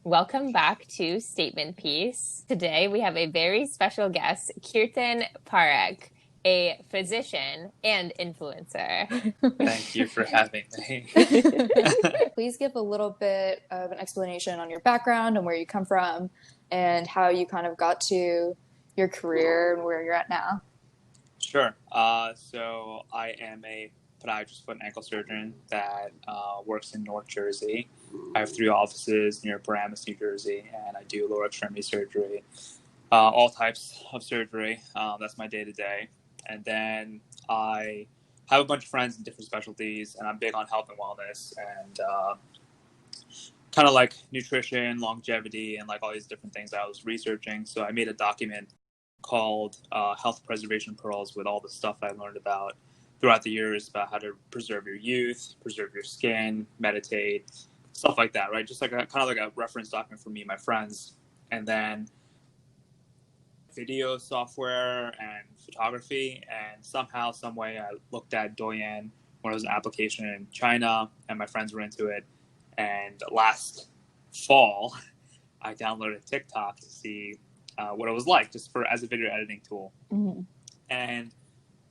Welcome back to Statement Piece. Today we have a very special guest, Kirten Parekh, a physician and influencer. Thank you for having me. Please give a little bit of an explanation on your background and where you come from and how you kind of got to your career and where you're at now. Sure. So I am a podiatrist, foot and ankle surgeon that works in North Jersey. I have 3 offices near Paramus, New Jersey, and I do lower extremity surgery, all types of surgery. That's my day-to-day. And then I have a bunch of friends in different specialties, and I'm big on health and wellness and kind of like nutrition, longevity, and like all these different things I was researching. So I made a document called Health Preservation Pearls with all the stuff I learned about throughout the years about how to preserve your youth, preserve your skin, meditate, stuff like that, right? Just like kind of like a reference document for me and my friends. And then video software and photography, and somehow, some way, I looked at Douyin when it was an application in China, and my friends were into it. And last fall, I downloaded TikTok to see what it was like, just as a video editing tool. Mm-hmm. And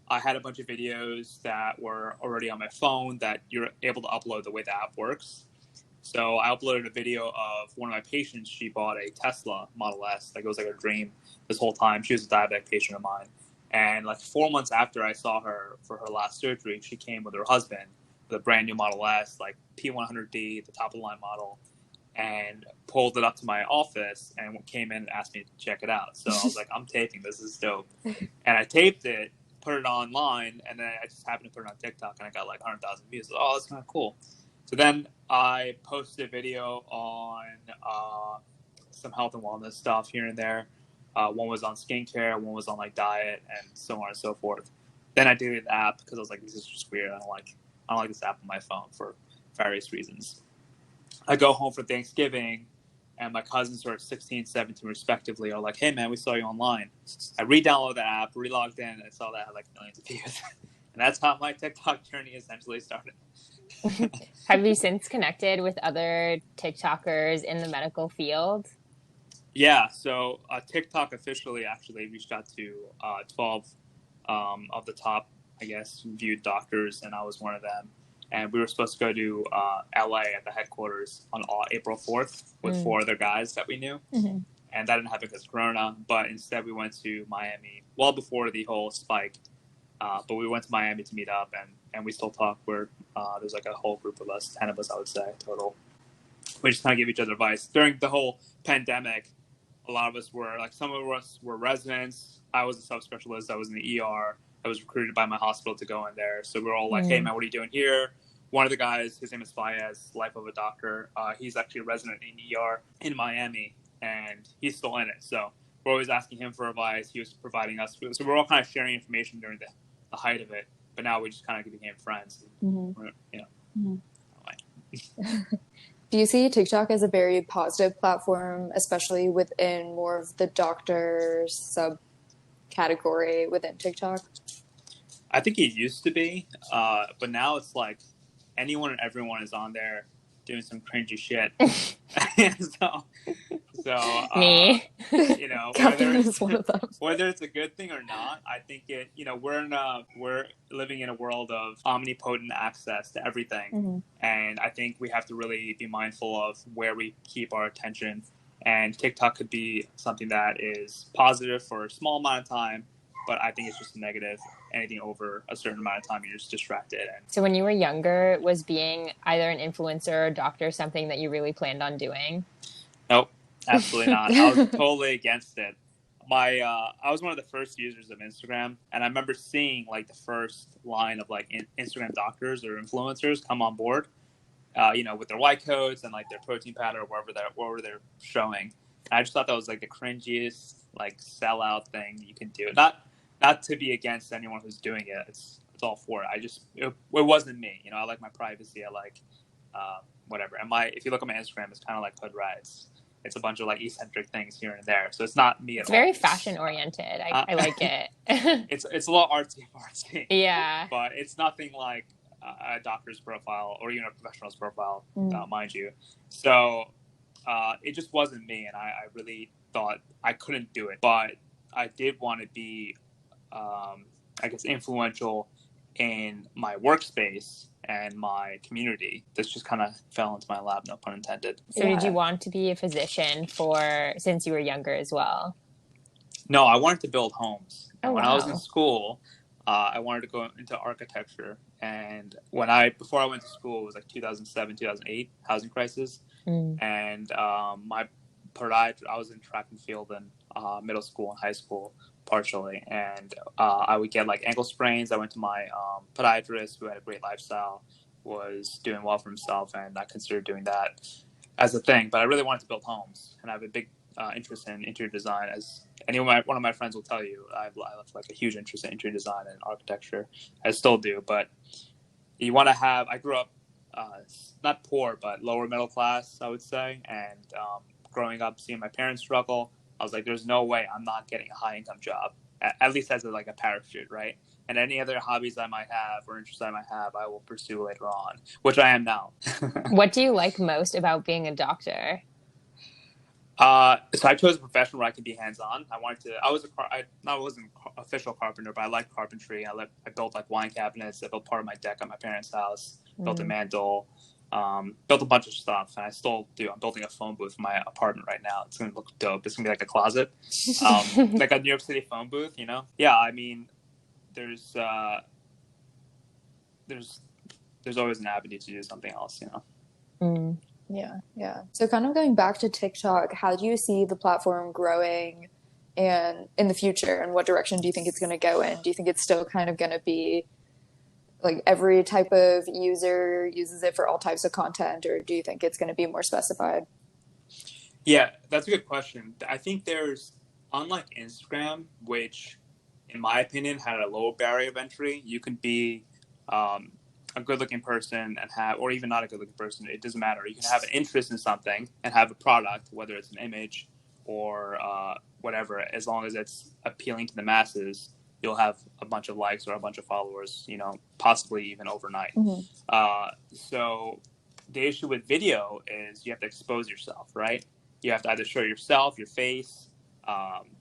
I had a bunch of videos that were already on my phone that you're able to upload the way the app works. So I uploaded a video of one of my patients. She bought a Tesla Model S. Like, it was like a dream this whole time. She was a diabetic patient of mine. And like 4 months after I saw her for her last surgery, she came with her husband with a brand new Model S, like P100D, the top of the line model, and pulled it up to my office and came in and asked me to check it out. So I was like, I'm taping this. Is dope. And I taped it, put it online, and then I just happened to put it on TikTok, and I got like 100,000 views. Oh, that's kind of cool. So then I posted a video on some health and wellness stuff here and there. One was on skincare, one was on like diet, and so on and so forth. Then I deleted the app because I was like, this is just weird. I don't like this app on my phone for various reasons. I go home for Thanksgiving, and my cousins who are 16, 17 respectively are like, hey man, we saw you online. I re-downloaded the app, re-logged in, and I saw that I had like millions of views. And that's how my TikTok journey essentially started. Have you since connected with other TikTokers in the medical field? Yeah, so TikTok officially actually reached out to 12 of the top, I guess, viewed doctors, and I was one of them. And we were supposed to go to LA at the headquarters on April 4th with 4 other guys that we knew. Mm-hmm. And that didn't happen because of Corona, but instead we went to Miami well before the whole spike. But we went to Miami to meet up, and we still talk. There's like a whole group of us, 10 of us, I would say, total. We just kind of give each other advice. During the whole pandemic, a lot of us were, like, some of us were residents. I was a subspecialist. I was in the ER. I was recruited by my hospital to go in there. So we were all like, hey, man, what are you doing here? One of the guys, his name is Fayez, Life of a Doctor. He's actually a resident in ER in Miami, and he's still in it. So we're always asking him for advice. He was providing us. So we're all kind of sharing information during the height of it, but now we just kind of became friends. Mm-hmm. Mm-hmm. Do you see TikTok as a very positive platform, especially within more of the doctor subcategory within TikTok? I think it used to be, but now it's like anyone and everyone is on there doing some cringy shit. so Me. You know, whether it's a good thing or not, I think it, you know, we're living in a world of omnipotent access to everything. Mm-hmm. And I think we have to really be mindful of where we keep our attention. And TikTok could be something that is positive for a small amount of time, but I think it's just negative. Anything over a certain amount of time, you're just distracted. So when you were younger, was being either an influencer or a doctor something that you really planned on doing? Nope, absolutely not. I was totally against it. I was one of the first users of Instagram, and I remember seeing like the first line of like Instagram doctors or influencers come on board, you know, with their white coats and like their protein powder or whatever they're showing. And I just thought that was like the cringiest like sellout thing you can do. Not to be against anyone who's doing it. It's all for it. It wasn't me. You know, I like my privacy. I like whatever. And if you look at my Instagram, it's kind of like hood rats. It's a bunch of like eccentric things here and there. So it's not me at all. It's very fashion oriented. I like it. It's a little artsy. Yeah. But it's nothing like a doctor's profile or even a professional's profile, mind you. So it just wasn't me, and I really thought I couldn't do it. But I did want to be, I guess, influential in my workspace and my community. This just kind of fell into my lap, no pun intended. So did you want to be a physician since you were younger as well? No, I wanted to build homes. And when I was in Wow. school, I wanted to go into architecture. And before I went to school, it was like 2007, 2008 housing crisis. And my podiatry, I was in track and field in middle school and high school partially. And I would get like ankle sprains. I went to my podiatrist, who had a great lifestyle, was doing well for himself, and I considered doing that as a thing. But I really wanted to build homes, and I have a big interest in interior design. As one of my friends will tell you, I have like a huge interest in interior design and architecture. I still do, but you want to have. I grew up not poor, but lower middle class, I would say. And growing up, seeing my parents struggle, I was like, "There's no way I'm not getting a high income job, at least as like a parachute, right?" And any other hobbies I might have or interests I might have, I will pursue later on, which I am now. What do you like most about being a doctor? So I chose a profession where I could be hands-on. I wasn't an official carpenter, but I liked carpentry. I built like wine cabinets. I built part of my deck at my parents' house, built a mantle, built a bunch of stuff, and I still do. I'm building a phone booth in my apartment right now. It's going to look dope. It's going to be like a closet, like a New York City phone booth, you know? Yeah, I mean, there's always an avenue to do something else, you know? Yeah. So kind of going back to TikTok, how do you see the platform growing and in the future, and what direction do you think it's going to go in? Do you think it's still kind of going to be like every type of user uses it for all types of content, or do you think it's going to be more specified? Yeah, that's a good question. I think unlike Instagram, which in my opinion had a low barrier of entry, you can be a good-looking person or even not a good-looking person. It doesn't matter. You can have an interest in something and have a product, whether it's an image or whatever. As long as it's appealing to the masses, you'll have a bunch of likes or a bunch of followers, you know, possibly even overnight. So the issue with video is you have to expose yourself, right? You have to either show yourself, your face.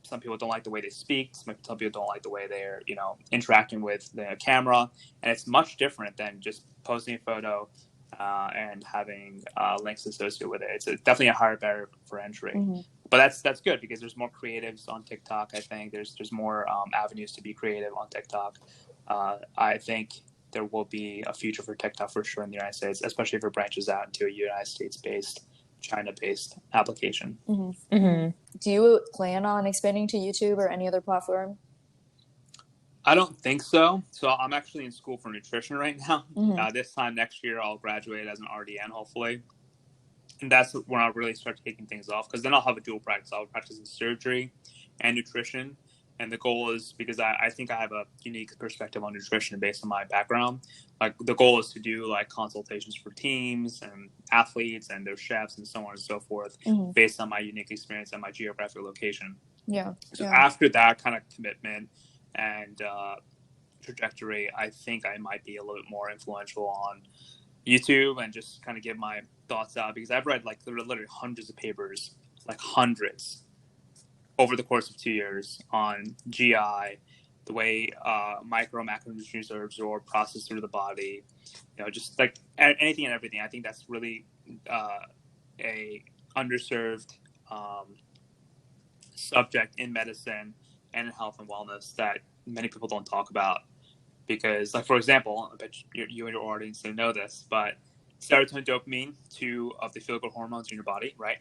Some people don't like the way they speak. Some people don't like the way they're, you know, interacting with the camera. And it's much different than just posting a photo and having links associated with it. It's definitely a higher barrier for entry. But that's good because there's more creatives on TikTok. I think there's more avenues to be creative on TikTok. I think there will be a future for TikTok for sure in the United States, especially if it branches out into a United States-based, China-based application. Do you plan on expanding to YouTube or any other platform? I don't think so. So I'm actually in school for nutrition right now. This time next year, I'll graduate as an RDN, hopefully. And that's when I'll really start taking things off, because then I'll have a dual practice. I'll practice in surgery and nutrition. And the goal is, because I think I have a unique perspective on nutrition based on my background, like the goal is to do like consultations for teams and athletes and their chefs and so on and so forth, based on my unique experience and my geographic location. So after that kind of commitment and trajectory, I think I might be a little bit more influential on YouTube and just kind of give my thoughts out, because I've read like literally hundreds of papers, like hundreds, over the course of 2 years on GI, the way micro macronutrients are absorbed, processed through the body, you know, just like anything and everything. I think that's really a underserved subject in medicine and in health and wellness that many people don't talk about. Because, like, for example, I bet you and your audience don't know this, but serotonin, dopamine, two of the feel-good hormones in your body, right?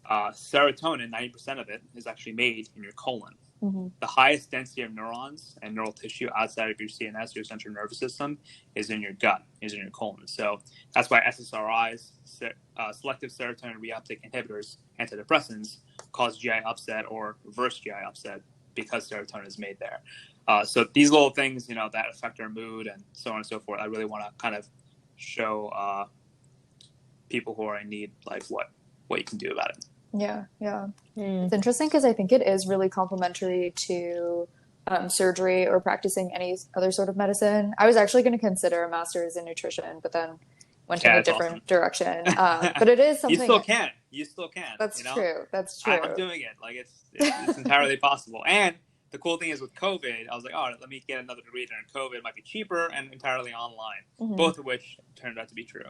Serotonin, 90% of it is actually made in your colon. The highest density of neurons and neural tissue outside of your CNS, your central nervous system, is in your gut, is in your colon. So that's why SSRIs, selective serotonin reuptake inhibitors, antidepressants, cause GI upset or reverse GI upset because serotonin is made there. So these little things, you know, that affect our mood and so on and so forth, I really want to kind of show people who are in need, like what you can do about it. Yeah. It's interesting because I think it is really complementary to surgery or practicing any other sort of medicine. I was actually going to consider a master's in nutrition, but then went in Yeah, a it's awesome. different direction. But it is something. You still can. That's You know, true. That's true. I'm doing it. Like it's entirely possible. And the cool thing is with COVID, I was like, all right, let me get another degree during COVID. It might be cheaper and entirely online. Both of which turned out to be true.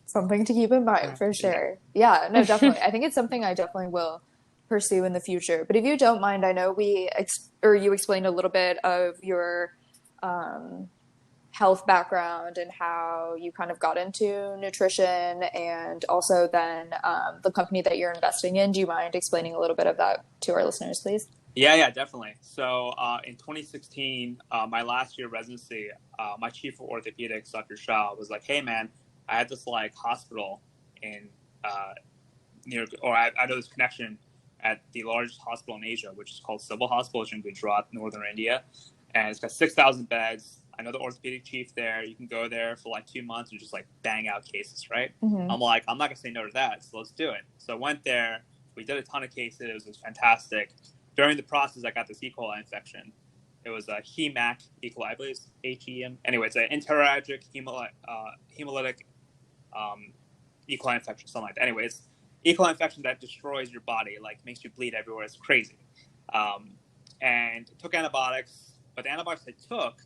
Something to keep in mind for sure. Yeah, no, definitely. I think it's something I definitely will pursue in the future. But if you don't mind, I know you explained a little bit of your health background and how you kind of got into nutrition, and also then the company that you're investing in. Do you mind explaining a little bit of that to our listeners, please? Yeah, definitely. So in 2016, my last year of residency, my chief of orthopedics, Dr. Shah, was like, hey, man, I had this like hospital in I know this connection at the largest hospital in Asia, which is called Civil Hospital, which is in Gujarat, northern India. And it's got 6,000 beds. I know the orthopedic chief there. You can go there for like 2 months and just like bang out cases, right? I'm like, I'm not going to say no to that. So let's do it. So I went there. We did a ton of cases. It was fantastic. During the process, I got this E. coli infection. It was a HEMAC E. coli, I believe it's HEM. Anyway, it's an enterologic hemolytic E. coli infection, something like that. Anyway, it's E. coli infection that destroys your body, like makes you bleed everywhere. It's crazy. And took antibiotics, but the antibiotics I took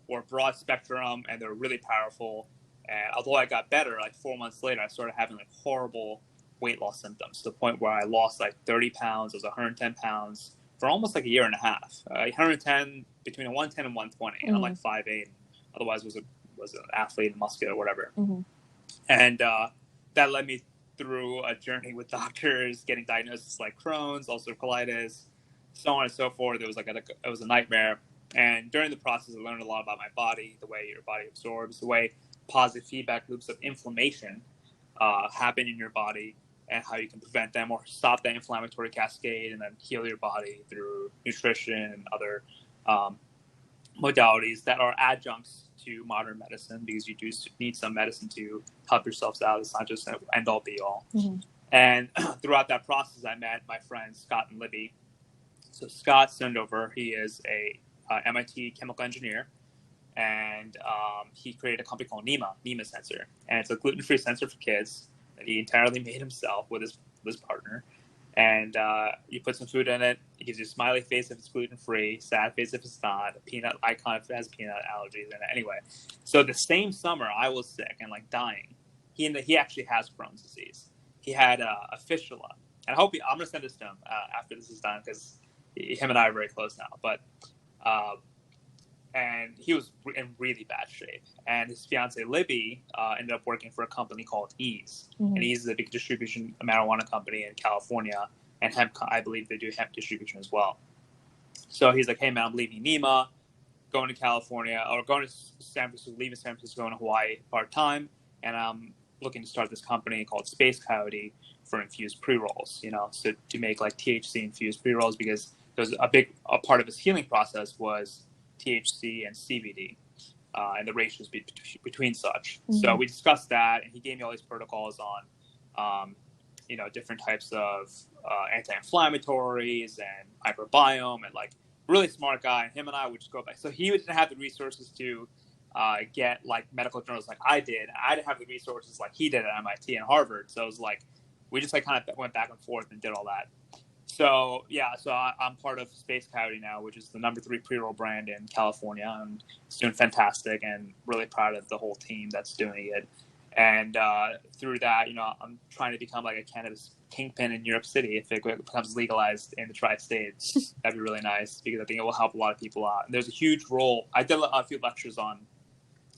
were broad spectrum and they're really powerful. And although I got better, like 4 months later, I started having like horrible weight loss symptoms to the point where I lost like 30 pounds. I was 110 pounds for almost like a year and a half. 110, between 110 and 120. And I'm like 5'8". Otherwise was an athlete and muscular or whatever. And that led me through a journey with doctors, getting diagnosis like Crohn's, ulcerative colitis, so on and so forth. It was a nightmare. And during the process, I learned a lot about my body, the way your body absorbs, the way positive feedback loops of inflammation happen in your body, and how you can prevent them or stop that inflammatory cascade and then heal your body through nutrition and other modalities that are adjuncts to modern medicine, because you do need some medicine to help yourselves out. It's not just an end-all be-all. And throughout that process, I met my friends Scott and Libby. So Scott Sundover, he is a MIT chemical engineer, and he created a company called NEMA Sensor, and it's a gluten-free sensor for kids that he entirely made himself with his partner. And you put some food in it. It gives you a smiley face if it's gluten-free, sad face if it's not, a peanut icon if it has peanut allergies in it. Anyway, so the same summer I was sick and like dying. He actually has Crohn's disease. He had a fistula. And I'm going to send this to him after this is done, because him and I are very close now. But and he was in really bad shape. And his fiance Libby ended up working for a company called Ease. And Ease is a big distribution marijuana company in California, and hemp. I believe they do hemp distribution as well. So he's like, "Hey man, I'm leaving NEMA, going to California, or going to San Francisco, leaving San Francisco, going to Hawaii part time, and I'm looking to start this company called Space Coyote for infused pre-rolls. So to make like THC infused pre-rolls, because there's a part of his healing process was THC and CBD, and the ratios between such. So we discussed that, and he gave me all these protocols on, different types of anti-inflammatories and microbiome, and like really smart guy. And him and I would just go back. So he didn't have the resources to get like medical journals like I did. I didn't have the resources like he did at MIT and Harvard. So it was like we just like kind of went back and forth and did all that. So I'm part of Space Coyote now, which is the number 3 pre-roll brand in California, and it's doing fantastic, and really proud of the whole team that's doing it. And through that, I'm trying to become like a cannabis kingpin in New York City. If it becomes legalized in the tri-states, that'd be really nice, because I think it will help a lot of people out. And there's a huge role. I did a few lectures on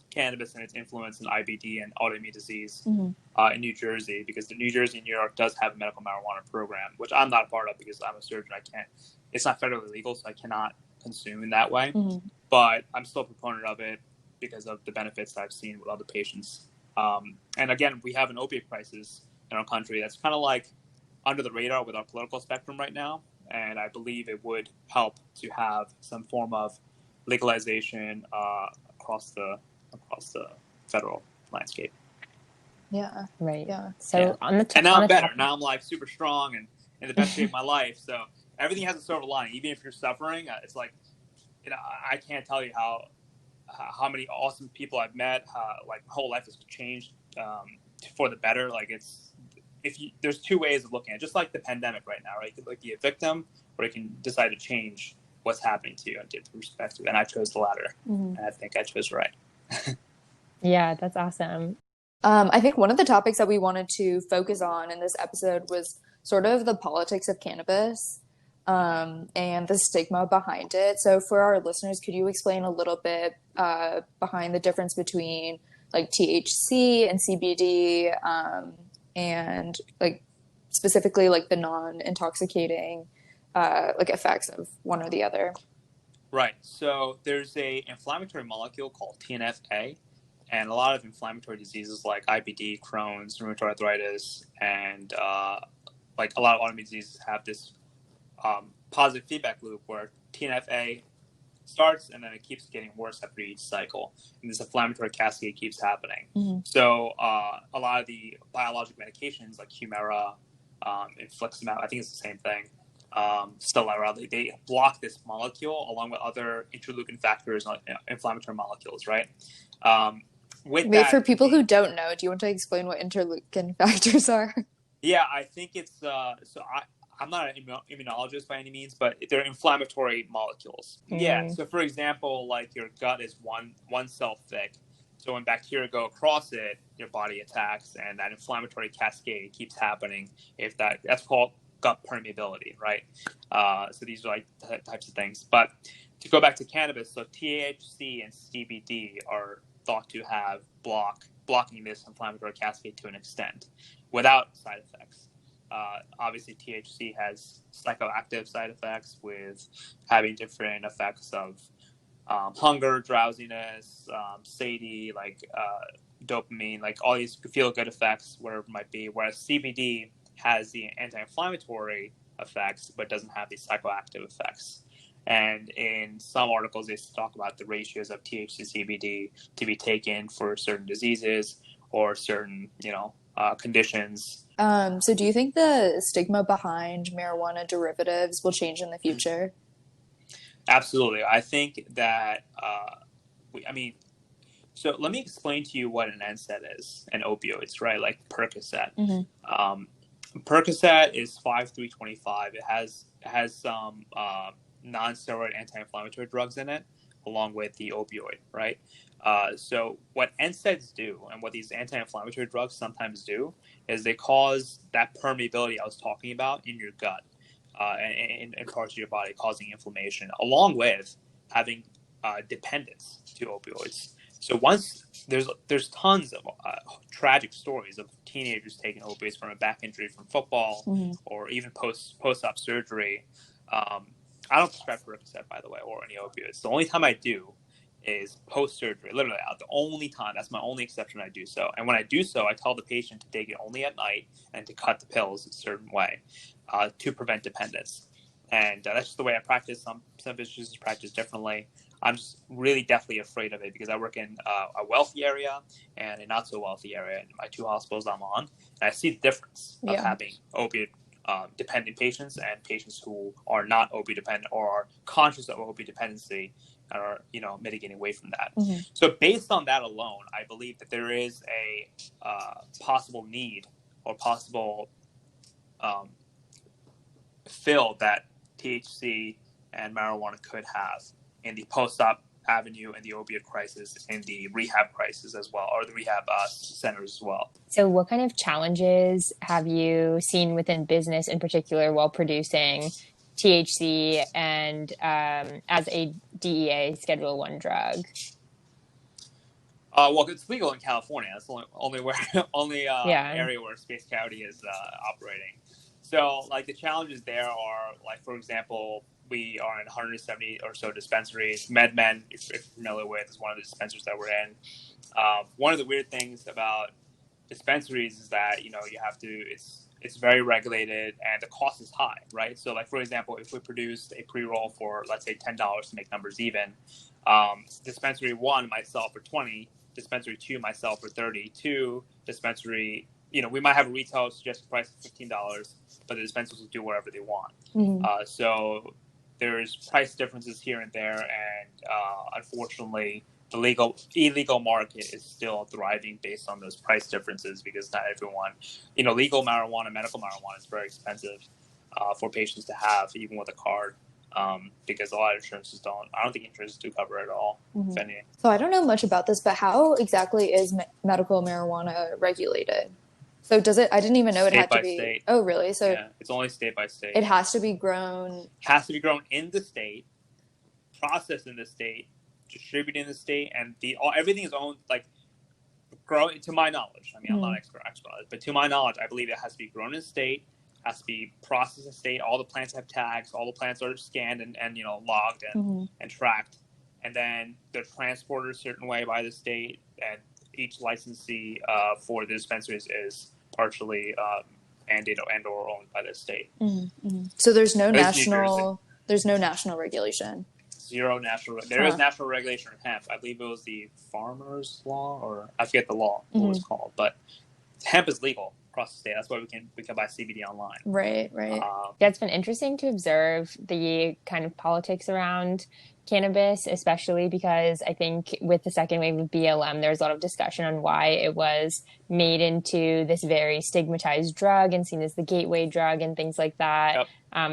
cannabis and its influence in IBD and autoimmune disease in New Jersey, because New Jersey and New York does have a medical marijuana program, which I'm not a part of because I'm a surgeon. It's not federally legal, so I cannot consume in that way. But I'm still a proponent of it because of the benefits that I've seen with other patients. And again, we have an opiate crisis in our country that's kind of like under the radar with our political spectrum right now. And I believe it would help to have some form of legalization across the federal landscape. Yeah. Right. Yeah. So on the and now I'm better. Now I'm like super strong and in the best shape of my life. So everything has a silver lining. Even if you're suffering, it's like, I can't tell you how how many awesome people I've met. Like my whole life has changed for the better. Like there's two ways of looking at it, just like the pandemic right now, right? You could like be a victim, or you can decide to change what's happening to you and get the perspective. And I chose the latter, and I think I chose right. Yeah, that's awesome. I think one of the topics that we wanted to focus on in this episode was sort of the politics of cannabis, and the stigma behind it. So for our listeners, could you explain a little bit behind the difference between like THC and CBD, and like specifically like the non-intoxicating like effects of one or the other? Right. So there's a inflammatory molecule called TNF-A, and a lot of inflammatory diseases like IBD, Crohn's, rheumatoid arthritis, and like a lot of autoimmune diseases have this positive feedback loop where TNF-A starts and then it keeps getting worse after each cycle, and this inflammatory cascade keeps happening. So a lot of the biologic medications like Humira, infliximab, I think it's the same thing, Stelara, they block this molecule along with other interleukin factors, inflammatory molecules, right? For people who don't know, do you want to explain what interleukin factors are? Yeah, I think it's I'm not an immunologist by any means, but they're inflammatory molecules. Yeah. So for example, like your gut is one cell thick. So when bacteria go across it, your body attacks, and that inflammatory cascade keeps happening. That's called gut permeability, right? So these are like types of things. But to go back to cannabis, so THC and CBD are thought to have blocking this inflammatory cascade to an extent without side effects. Obviously, THC has psychoactive side effects with having different effects of hunger, drowsiness, satiety, like dopamine, like all these feel-good effects, whatever it might be. Whereas CBD has the anti-inflammatory effects, but doesn't have these psychoactive effects. And in some articles, they talk about the ratios of THC CBD to be taken for certain diseases or certain, conditions. So do you think the stigma behind marijuana derivatives will change in the future? Absolutely. I think that, so let me explain to you what an NSAID is, and opioids, right? Like Percocet. Percocet is 5-325. It has some non-steroid anti-inflammatory drugs in it, along with the opioid, right? So what NSAIDs do, and what these anti-inflammatory drugs sometimes do, is they cause that permeability I was talking about in your gut, and parts of your body, causing inflammation, along with having dependence to opioids. So once there's tons of tragic stories of teenagers taking opioids from a back injury from football, or even post-op surgery. I don't prescribe Percocet, by the way, or any opioids. The only time I do is post-surgery. Literally, the only time. That's my only exception I do so. And when I do so, I tell the patient to take it only at night and to cut the pills a certain way to prevent dependence. And that's just the way I practice. Some physicians practice differently. I'm just really deathly afraid of it because I work in a wealthy area and a not so wealthy area in my two hospitals I'm on. And I see the difference of having opiate dependent patients and patients who are not opioid dependent or are conscious of opioid dependency and are mitigating away from that. So based on that alone, I believe that there is a possible need or possible fill that THC and marijuana could have in the post-op avenue and the opioid crisis and the rehab crisis as well, or the rehab centers as well. So what kind of challenges have you seen within business in particular while producing THC and as a DEA Schedule I drug? Well, it's legal in California. That's the only area where Space County is operating. So, like, the challenges there are, like, for example, we are in 170 or so dispensaries. MedMen, if you're familiar with, is one of the dispensaries that we're in. One of the weird things about dispensaries is that, you have to, it's very regulated and the cost is high, right? So, like, for example, if we produced a pre-roll for, let's say, $10 to make numbers even, dispensary 1 might sell for $20, dispensary 2 might sell for $32, dispensary, we might have a retail suggested price of $15, but the dispensaries will do whatever they want. So there's price differences here and there, and unfortunately, the illegal market is still thriving based on those price differences, because not everyone, legal marijuana, medical marijuana is very expensive for patients to have, even with a card, because a lot of insurances I don't think insurances do cover it at all, if any. So I don't know much about this, but how exactly is medical marijuana regulated? So does it, I didn't even know it had to be. State. Oh, really? So yeah, it's only state by state. It has to be grown. Has to be grown in the state, processed in the state, distributed in the state, and everything is owned, like, grown, to my knowledge. I mean, I'm not an expert, but to my knowledge, I believe it has to be grown in the state, has to be processed in the state. All the plants have tags. All the plants are scanned and logged and tracked. And then they're transported a certain way by the state, and each licensee for the dispensaries is partially mandated and or owned by the state. So there's no national regulation. Zero national. There is national regulation in hemp. I believe it was the Farmers Law, or I forget the law what it was called. But hemp is legal across the state. That's why we can buy CBD online. Right. Yeah, it's been interesting to observe the kind of politics around cannabis, especially because I think with the second wave of BLM, there's a lot of discussion on why it was made into this very stigmatized drug and seen as the gateway drug and things like that. Yep.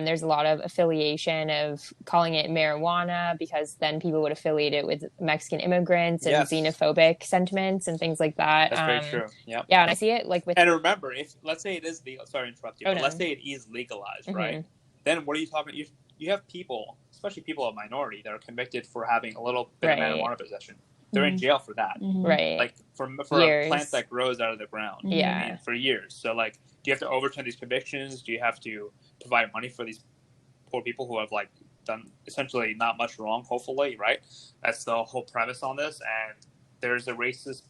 There's a lot of affiliation of calling it marijuana because then people would affiliate it with Mexican immigrants and xenophobic sentiments and things like that. That's very true. Yep. Yeah, and I see it like with. And remember, if let's say it is legal. Sorry to interrupt you. Oh, but no. Let's say it is legalized, right? Then what are you talking? You have people, especially people of minority, that are convicted for having a little bit of marijuana possession. They're in jail for that, right? Like for a plant that grows out of the ground, yeah, I mean, for years. So like, do you have to overturn these convictions? Do you have to provide money for these poor people who have like done essentially not much wrong? Hopefully, right? That's the whole premise on this, and there's a racist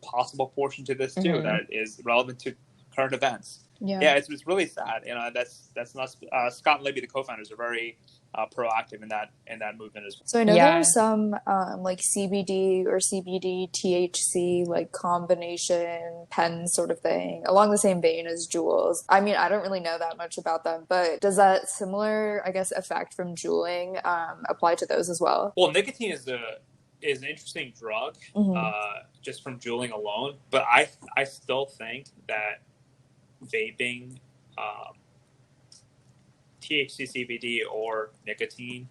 possible portion to this too that is relevant to current events. Yeah, it's really sad. That's not. Scott and Libby, the co-founders, are very proactive in that movement as well. So I know there are some like CBD or CBD THC like combination pen sort of thing along the same vein as Juuls. I mean, I don't really know that much about them, but does that similar, I guess, effect from juuling apply to those as well? Well, nicotine is an interesting drug just from juuling alone, but I still think that vaping, THC, CBD, or nicotine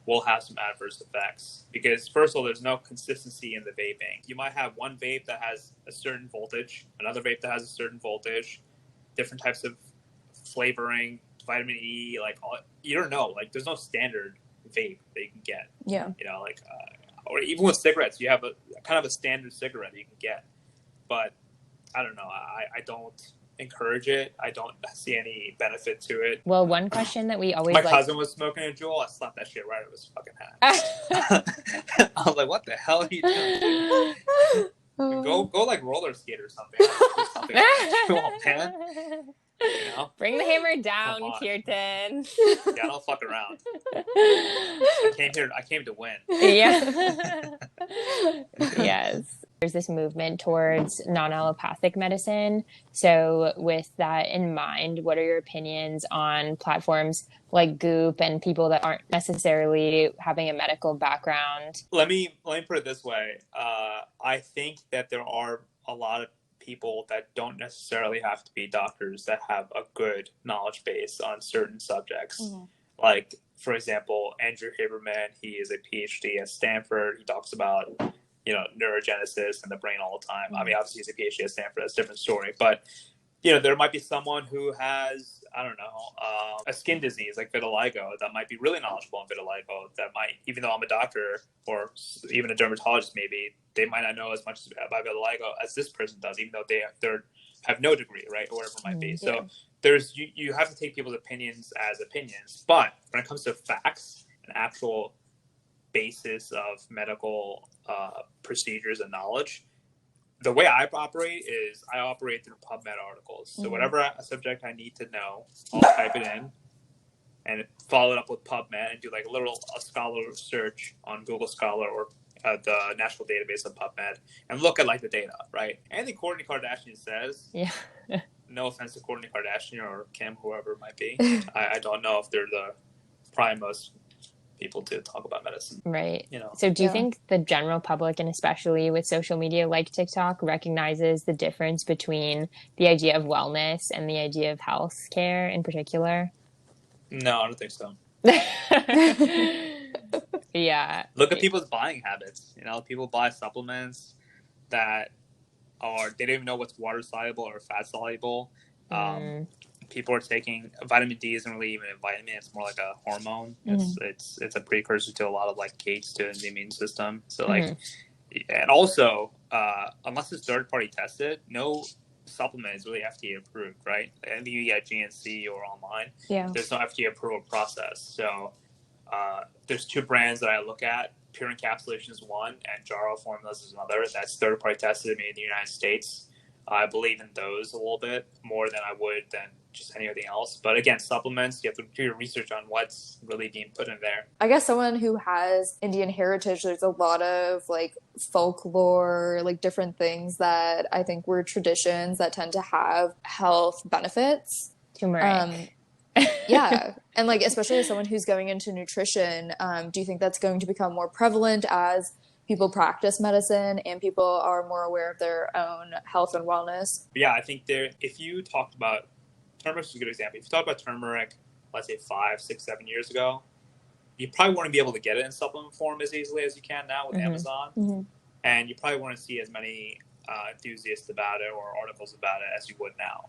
will have some adverse effects because, first of all, there's no consistency in the vaping. You might have one vape that has a certain voltage, another vape that has a certain voltage, different types of flavoring, vitamin E, you don't know. Like, there's no standard vape that you can get. Yeah. Or even with cigarettes, you have a kind of a standard cigarette that you can get. But I don't know. I don't encourage it. I don't see any benefit to it. Well, one question that we always my cousin was smoking a Juul. I slapped that shit right out of his fucking hand. I was like, "What the hell are you doing? Go like roller skate or something. Do something like Juul, man. Bring the hammer down, Kirten. Yeah, I don't fuck around. I came to win. Yeah. Yes. There's this movement towards non-allopathic medicine. So with that in mind, what are your opinions on platforms like Goop and people that aren't necessarily having a medical background? Let me put it this way. I think that there are a lot of people that don't necessarily have to be doctors that have a good knowledge base on certain subjects. Like, for example, Andrew Haberman, he is a PhD at Stanford. He talks about neurogenesis and the brain all the time. I mean, obviously he's a PhD at Stanford. That's a different story. But, there might be someone who has, I don't know, a skin disease like vitiligo that might be really knowledgeable on vitiligo that might, even though I'm a doctor or even a dermatologist maybe, they might not know as much about vitiligo as this person does, even though they have no degree, right, or whatever it might be. So you have to take people's opinions as opinions. But when it comes to facts and actual basis of medical procedures and knowledge, the way I operate is I operate through PubMed articles. So whatever a subject I need to know, I'll type it in and follow it up with PubMed and do like a scholar search on Google Scholar or the national database of PubMed and look at like the data, right? Anything Kourtney Kardashian says, no offense to Kourtney Kardashian or Kim, whoever it might be, I don't know if they're the prime most people to talk about medicine. Right. You know. So do you think the general public, and especially with social media like TikTok, recognizes the difference between the idea of wellness and the idea of health care in particular? No, I don't think so. Yeah. Look at people's buying habits. People buy supplements that they don't even know what's water soluble or fat soluble. People are taking vitamin D isn't really even a vitamin; it's more like a hormone. It's a precursor to a lot of like gates to the immune system. So and also unless it's third party tested, no supplement is really FDA approved, right? Anything you get GNC or online, there's no FDA approval process. So there's two brands that I look at. Pure Encapsulation is one, and Jaro Formulas is another. That's third party tested, made in the United States. I believe in those a little bit more than I would than just anything else. But again, supplements, you have to do your research on what's really being put in there. I guess someone who has Indian heritage, there's a lot of like folklore, like different things that I think were traditions that tend to have health benefits. Turmeric. Yeah. And like, especially as someone who's going into nutrition, do you think that's going to become more prevalent as people practice medicine and people are more aware of their own health and wellness? Yeah, I think if you talked about turmeric is a good example. If you talk about turmeric, let's say 5, 6, 7 years ago, you probably wouldn't be able to get it in supplement form as easily as you can now with Amazon. And you probably wouldn't see as many enthusiasts about it or articles about it as you would now,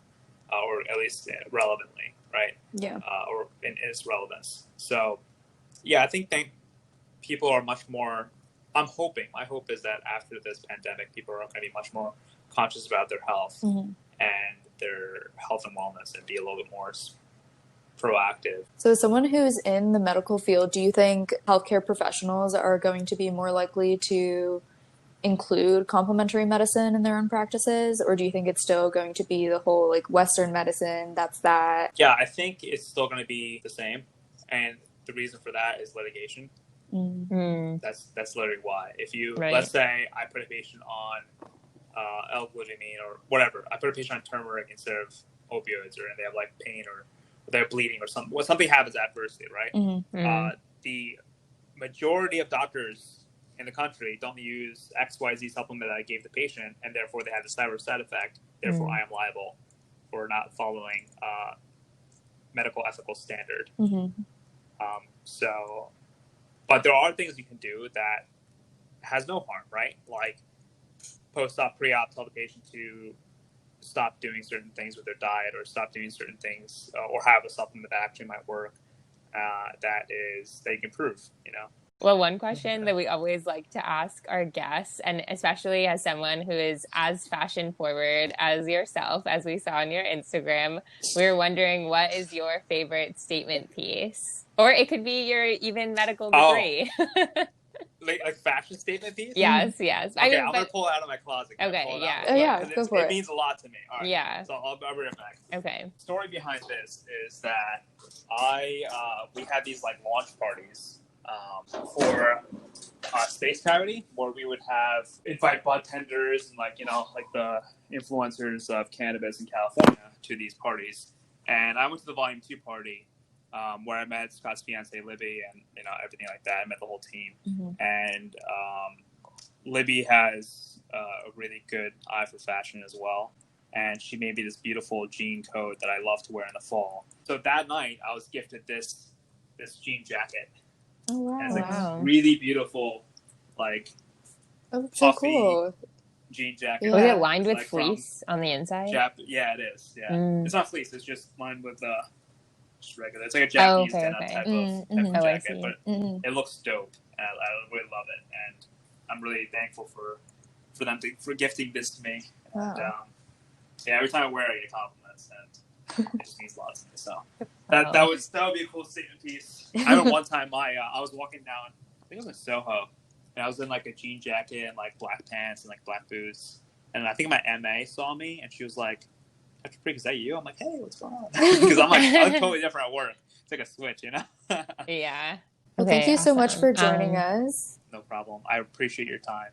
or at least relevantly, right? Yeah. Or in its relevance. So, yeah, I think people are much more. My hope is that after this pandemic, people are going to be much more conscious about their health and their health and wellness and be a little bit more proactive. So as someone who's in the medical field, do you think healthcare professionals are going to be more likely to include complementary medicine in their own practices? Or do you think it's still going to be the whole like Western medicine, that's that? Yeah, I think it's still going to be the same. And the reason for that is litigation. That's literally why. If you, let's say I put a patient on L-glutamine or whatever, I put a patient on turmeric instead of opioids, or they have like pain or they're bleeding or something happens adversely, right? The majority of doctors in the country don't use XYZ supplement that I gave the patient, and therefore they have this side effect. Therefore, I am liable for not following medical ethical standard. But there are things you can do that has no harm, right? Like post-op, pre-op, tell the patient to stop doing certain things with their diet or stop doing certain things or have a supplement that actually might work that you can prove, Well, one question that we always like to ask our guests, and especially as someone who is as fashion forward as yourself, as we saw on your Instagram, we were wondering, what is your favorite statement piece? Or it could be your even medical degree. Like fashion statement piece? Yes. Okay, I'm going to pull it out of my closet. Okay, yeah. Oh, yeah, go for it. It means a lot to me. All right. Yeah. So I'll be right back. Okay. The story behind this is that we had these like launch parties for space charity, where we would invite bartenders and like the influencers of cannabis in California to these parties. And I went to the Volume 2 party where I met Scott's fiance Libby and everything like that. I met the whole team, and Libby has a really good eye for fashion as well. And she made me this beautiful jean coat that I love to wear in the fall. So that night, I was gifted this jean jacket. Oh, wow. And it's like really beautiful, like so puffy cool jean jacket. Was it lined with fleece on the inside? Yeah, it is. Yeah, it's not fleece. It's just lined with just regular. It's like a Japanese denim type of jacket, but it looks dope. And I really love it, and I'm really thankful for them for gifting this to me. Wow. And every time I wear it, I get compliments, and it just means a lot to me. So that would be a cool statement piece. I remember one time I was walking down, I think it was in Soho, and I was in like a jean jacket and like black pants and like black boots, and I think my MA saw me, and she was like, "Dr. Parekh, is that you?" I'm like, "Hey, what's going on?" Because I'm totally different at work. It's like a switch, Yeah. Well, thank you so much for joining us. No problem. I appreciate your time.